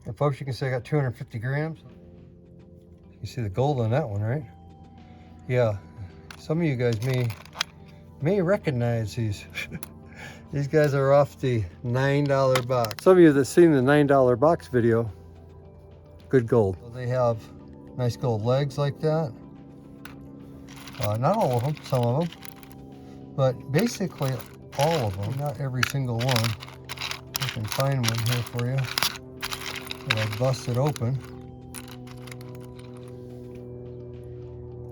And folks, you can see I got 250 grams. You see the gold on that one, right? Yeah, some of you guys may recognize these. These guys are off the $9 box. Some of you that seen the $9 box video, good gold. So they have nice gold legs like that. Not all of them, some of them, but basically all of them, not every single one. I can find one here for you. And I bust it open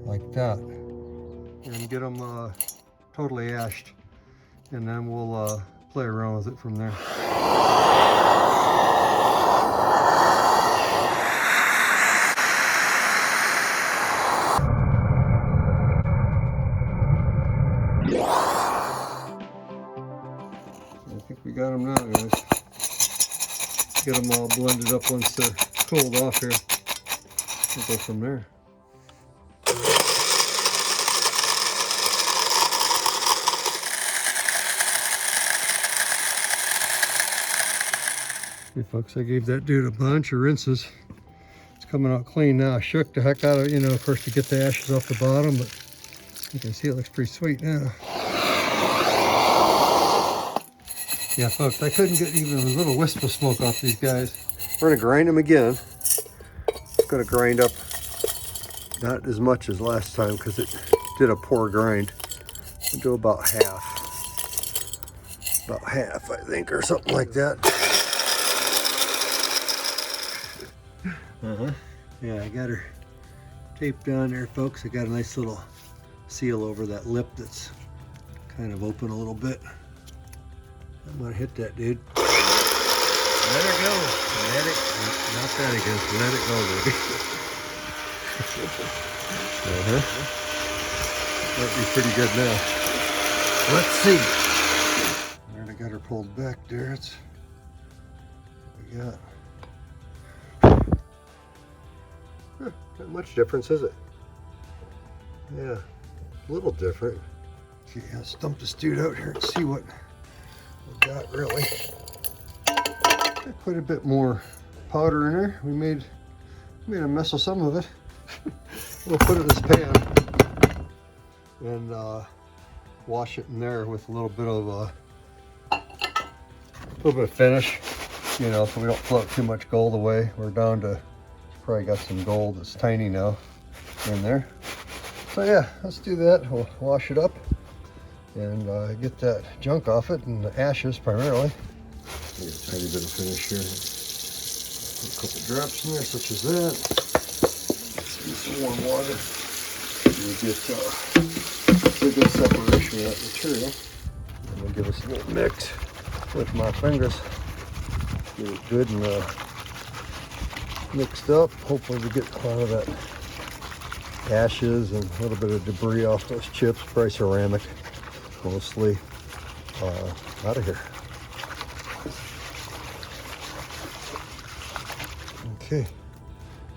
like that and get them totally ashed, and then we'll play around with it from there. I think we got them now, guys. Get them all blended up once they're cooled off here. We'll go from there. Hey folks, I gave that dude a bunch of rinses. It's coming out clean now. I shook the heck out of it, you know, first to get the ashes off the bottom, but you can see it looks pretty sweet now. Yeah, folks, I couldn't get even a little wisp of smoke off these guys. We're gonna grind them again. It's gonna grind up not as much as last time because it did a poor grind. We'll do about half, I think, or something like that. Yeah, I got her taped down there, folks. I got a nice little seal over that lip that's kind of open a little bit. I'm gonna hit that, dude. Let her go. Let it, not that again. Let it go, baby. That'd be pretty good now. Let's see. There, I got her pulled back there. It's what we got. Not much difference, is it? Yeah, a little different. Okay, I'll stump this dude out here and see what we got really. Got quite a bit more powder in there. We made a mess of some of it. We'll put it in this pan and wash it in there with a little bit of finish, you know, so we don't float too much gold away. We're down to probably got some gold that's tiny now in there. So yeah, let's do that. We'll wash it up and get that junk off it, and the ashes primarily. Get a tiny bit of finish here. Put a couple drops in there, such as that. Let's use some warm water. We get a good separation of that material. And we'll give us a little mix with my fingers. Get it good and mixed up. Hopefully we get a lot of that ashes and a little bit of debris off those chips, probably ceramic mostly, out of here. Okay,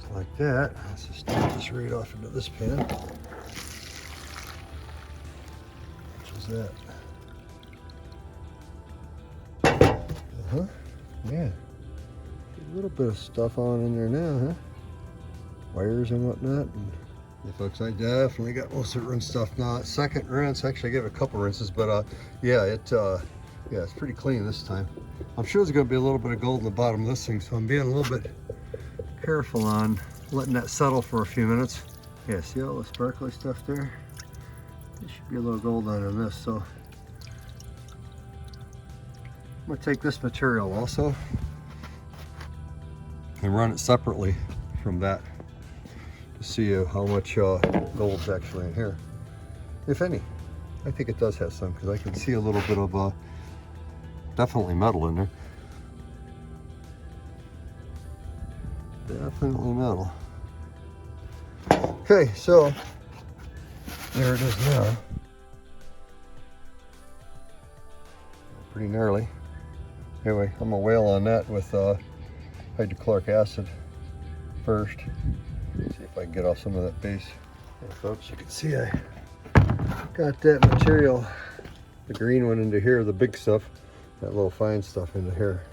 just like that. Let's just dump this right off into this pan. Which is that? Yeah. A little bit of stuff on in there now, huh? Wires and whatnot. And yeah, folks, I definitely got most of the rinse stuff now. Second rinse, actually I gave it a couple rinses, but yeah, it's pretty clean this time. I'm sure there's gonna be a little bit of gold in the bottom of this thing, so I'm being a little bit careful on letting that settle for a few minutes. Yeah, see all the sparkly stuff there? There should be a little gold on this, so I'm gonna take this material also and run it separately from that to see how much gold's actually in here, if any. I think it does have some, because I can see a little bit of definitely metal in there. Definitely metal. Okay, so there it is now. Pretty gnarly. Anyway, I'm gonna whale on that with hydrochloric acid first. See if I can get off some of that base. Okay, folks, you can see I got that material, the green one, into here, the big stuff, that little fine stuff into here.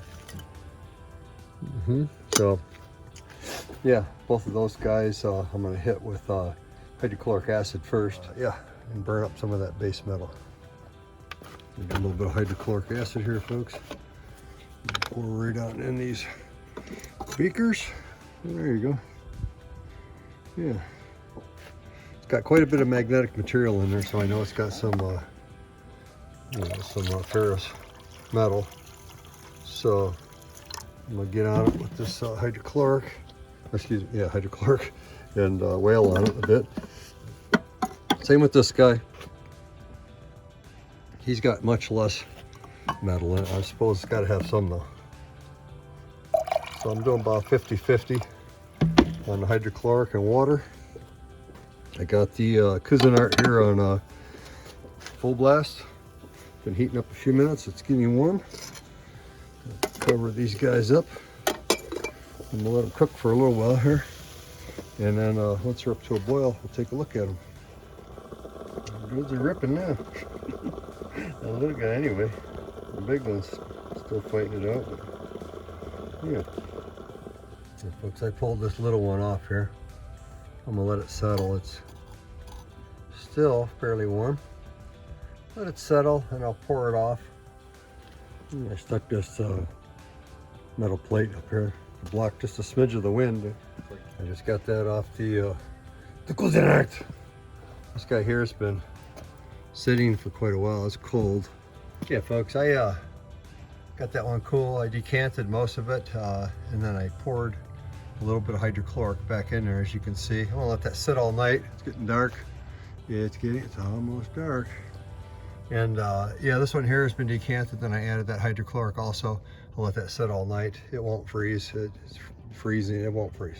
So yeah, both of those guys I'm going to hit with hydrochloric acid first. Yeah, and burn up some of that base metal. Get a little bit of hydrochloric acid here, folks. Pour right on in these beakers. There you go. Yeah, it's got quite a bit of magnetic material in there, so I know it's got some ferrous metal. So I'm gonna get on it with this hydrochloric, hydrochloric, and whale on it a bit. Same with this guy. He's got much less metal in it. I suppose it's got to have some though. So I'm doing about 50-50 on the hydrochloric and water. I got the Cuisinart here on full blast. Been heating up a few minutes. It's getting warm. Cover these guys up and we'll let them cook for a little while here. And then once they're up to a boil, we'll take a look at them. The dudes are ripping now. The little guy anyway. The big one's still fighting it out. Yeah. So folks, I pulled this little one off here. I'm gonna let it settle. It's still fairly warm. Let it settle and I'll pour it off. And I stuck this metal plate up here to block just a smidge of the wind. I just got that off the Cuisinart. This guy here has been sitting for quite a while. It's cold. Yeah, folks, I got that one cool. I decanted most of it, and then I poured a little bit of hydrochloric back in there, as you can see. I'm gonna let that sit all night. It's getting dark. Yeah, it's almost dark. And yeah, this one here has been decanted. Then I added that hydrochloric also. I'll let that sit all night. It won't freeze. It's freezing. It won't freeze.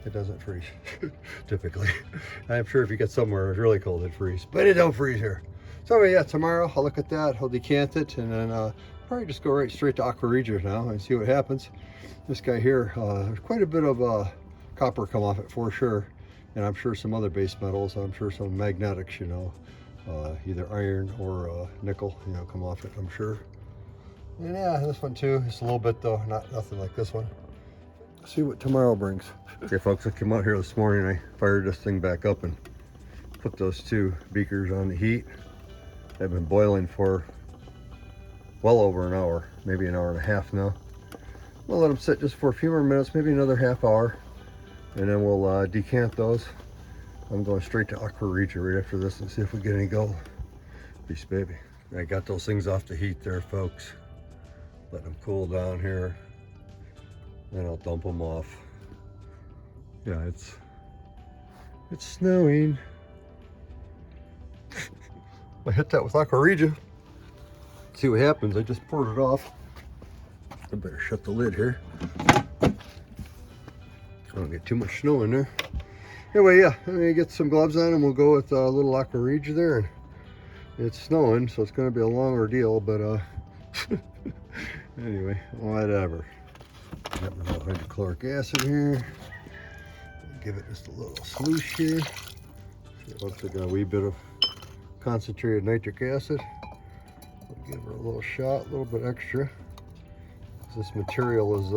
It doesn't freeze typically. I'm sure if you get somewhere it's really cold, it'd freeze, but it don't freeze here. So yeah, tomorrow I'll look at that. I'll decant it and then probably just go right straight to Aqua regia now and see what happens. This guy here, there's quite a bit of copper come off it for sure, and I'm sure some other base metals. I'm sure some magnetics, you know, either iron or nickel, you know, come off it, I'm sure. And yeah, this one too, just a little bit though, nothing like this one. See what tomorrow brings. Okay folks, I came out here this morning, I fired this thing back up and put those two beakers on the heat. They've been boiling for well over an hour, maybe an hour and a half now. We'll let them sit just for a few more minutes, maybe another half hour, and then we'll decant those. I'm going straight to Aqua regia right after this and see if we get any gold. Peace, baby. I got those things off the heat there, folks. Let them cool down here. Then I'll dump them off. Yeah, it's snowing. I hit that with Aqua regia. See what happens. I just poured it off. I better shut the lid here. I don't get too much snow in there. Anyway, yeah, I'm gonna get some gloves on and we'll go with a little Aqua regia there. And it's snowing, so it's gonna be a long ordeal, but anyway, whatever. Got my little hydrochloric acid here. Give it just a little swoosh here. It looks like a wee bit of concentrated nitric acid. I'll give her a little shot, a little bit extra. This material is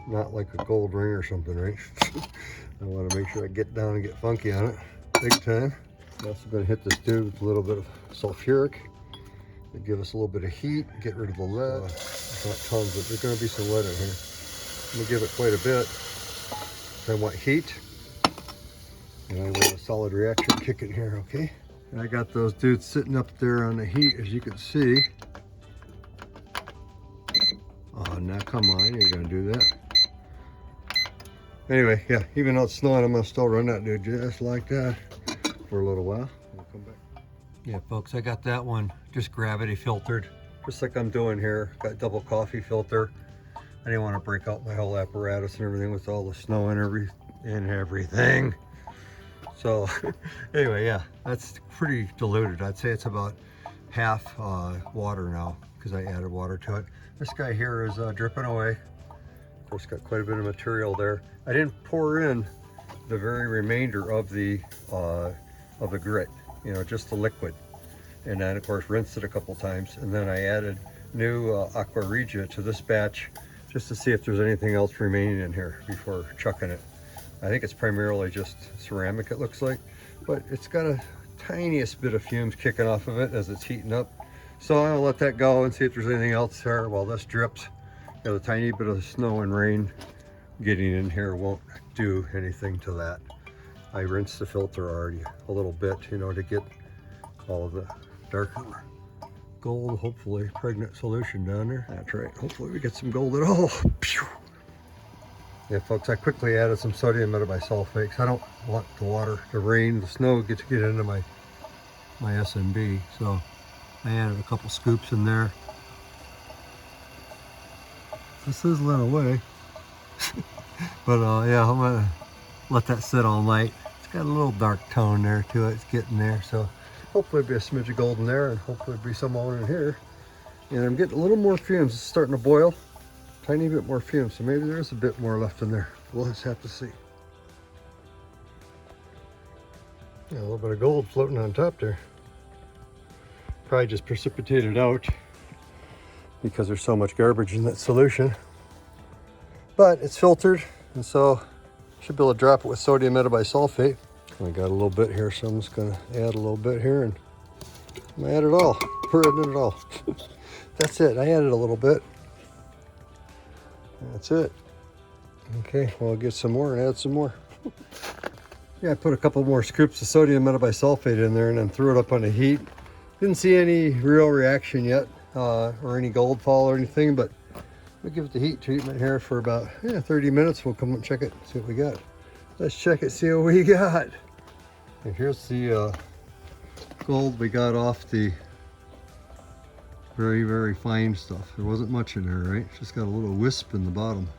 not like a gold ring or something, right? I want to make sure I get down and get funky on it big time. I'm also going to hit this dude with a little bit of sulfuric to give us a little bit of heat, get rid of the lead. Not tons, but there's going to be some lead in here. I'm going to give it quite a bit. I want heat, and I want a solid reaction kicking here, okay? And I got those dudes sitting up there on the heat, as you can see. Oh, now come on, you're going to do that. Anyway, yeah, even though it's snowing, I'm going to still run that dude just like that for a little while. We'll come back. Yeah, folks, I got that one just gravity filtered, just like I'm doing here. Got double coffee filter. I didn't want to break out my whole apparatus and everything with all the snow and everything. So anyway, yeah, that's pretty diluted. I'd say it's about half water now because I added water to it. This guy here is dripping away. Of course, got quite a bit of material there. I didn't pour in the very remainder of the grit, you know, just the liquid. And then of course rinsed it a couple times, and then I added new Aqua regia to this batch just to see if there's anything else remaining in here before chucking it. I think it's primarily just ceramic, it looks like, but it's got a tiniest bit of fumes kicking off of it as it's heating up. So I'll let that go and see if there's anything else there while this drips. You know, the tiny bit of snow and rain getting in here won't do anything to that. I rinsed the filter already a little bit, you know, to get all of the darker gold, hopefully pregnant solution down there. That's right, hopefully we get some gold at all. Pew! Yeah, folks, I quickly added some sodium metabisulfate. I don't want the water, the rain, the snow to get into my SMB, so I added a couple scoops in there. This is lit away, but yeah, I'm gonna let that sit all night. It's got a little dark tone there to it. It's getting there, so hopefully it'll be a smidge of gold in there, and hopefully it'll be some on in here. And I'm getting a little more fumes. It's starting to boil. Tiny bit more fumes, so maybe there's a bit more left in there. We'll just have to see. Yeah, a little bit of gold floating on top there. Probably just precipitated out because there's so much garbage in that solution. But it's filtered, and so should be able to drop it with sodium metabisulfate. I got a little bit here, so I'm just gonna add a little bit here, and I'm gonna add it all. Pour it in it all. That's it, I added a little bit. That's it. Okay, well, I'll get some more and add some more. Yeah, I put a couple more scoops of sodium metabisulfate in there and then threw it up on the heat. Didn't see any real reaction yet, or any gold fall or anything, but we'll give it the heat treatment here for about 30 minutes. We'll come and check it, see what we got. Let's check it, see what we got. And here's the gold we got off the very, very fine stuff. There wasn't much in there, right? Just got a little wisp in the bottom.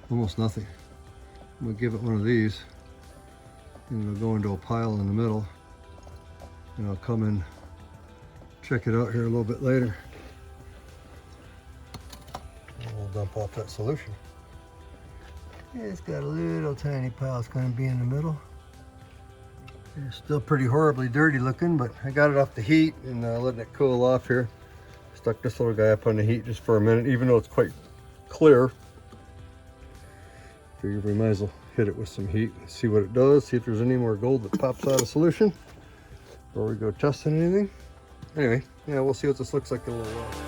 Almost nothing. We'll give it one of these, and it'll go into a pile in the middle. And I'll come and check it out here a little bit later. And we'll dump off that solution. Yeah, it's got a little tiny pile. It's going to be in the middle. It's still pretty horribly dirty looking, but I got it off the heat and letting it cool off here. Stuck this little guy up on the heat just for a minute, even though it's quite clear. Figured we might as well hit it with some heat and see what it does, see if there's any more gold that pops out of solution before we go testing anything. Anyway, yeah, we'll see what this looks like in a little while.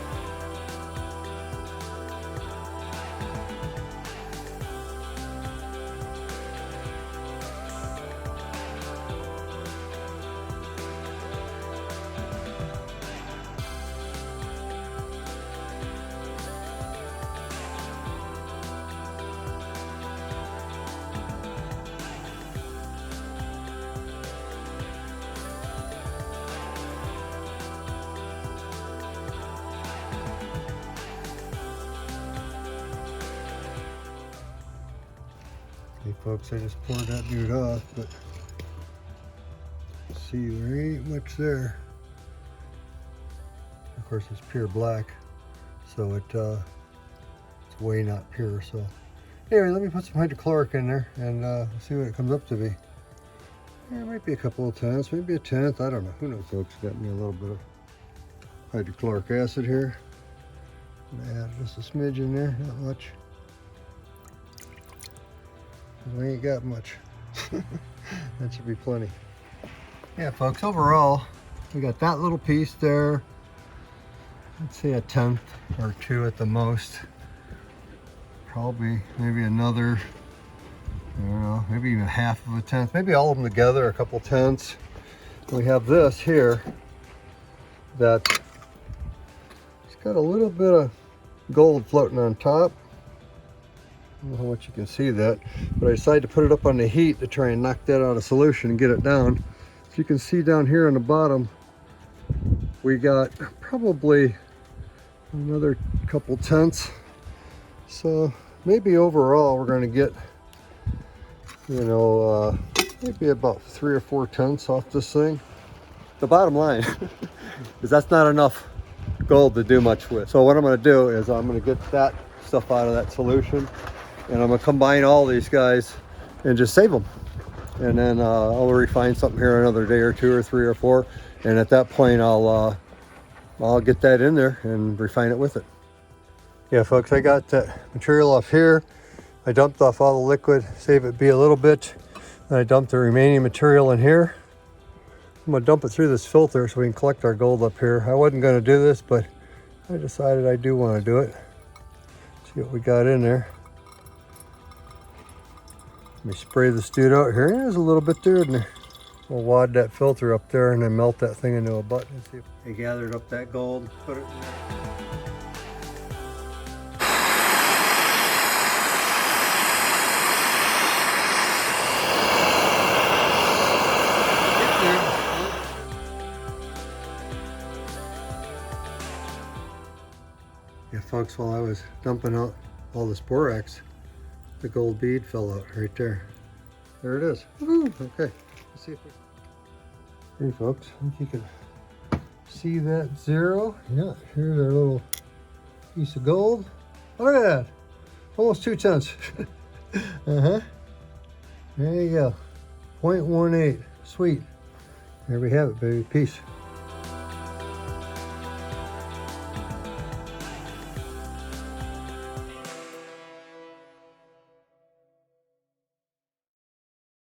Okay, folks, I just poured that dude off, but see, there ain't much there. Of course, it's pure black, so it's way not pure. So anyway, let me put some hydrochloric in there and see what it comes up to be. Yeah, it might be a couple of tenths, maybe a tenth, I don't know. Who knows, folks? Got me a little bit of hydrochloric acid here. I'm gonna add just a smidge in there, not much. We ain't got much. That should be plenty. Yeah, folks, overall, we got that little piece there. Let's say a tenth or two at the most. Probably maybe another, I don't know, maybe even half of a tenth. Maybe all of them together, a couple tenths. We have this here that it's got a little bit of gold floating on top. I don't know how much you can see that, but I decided to put it up on the heat to try and knock that out of solution and get it down. So you can see down here on the bottom, we got probably another couple tenths. So maybe overall we're going to get, you know, maybe about 3 or 4 tenths off this thing. The bottom line is that's not enough gold to do much with. So what I'm going to do is I'm going to get that stuff out of that solution, and I'm going to combine all these guys and just save them. And then I'll refine something here another day or 2 or 3 or 4. And at that point, I'll get that in there and refine it with it. Yeah, folks, I got that material off here. I dumped off all the liquid, save it be a little bit. Then I dumped the remaining material in here. I'm gonna dump it through this filter so we can collect our gold up here. I wasn't gonna do this, but I decided I do want to do it. See what we got in there. Let me spray this dude out here. There's a little bit there, isn't there? We'll wad that filter up there and then melt that thing into a button and see if they gathered up that gold, put it in there. Yeah, folks, while I was dumping out all this borax, the gold bead fell out right there. There it is. Woo, okay, let's see if we... Hey folks, I think you can see that zero. Yeah, here's our little piece of gold. Look at that, almost 2 tenths. There you go, 0.18, sweet. There we have it, baby, peace.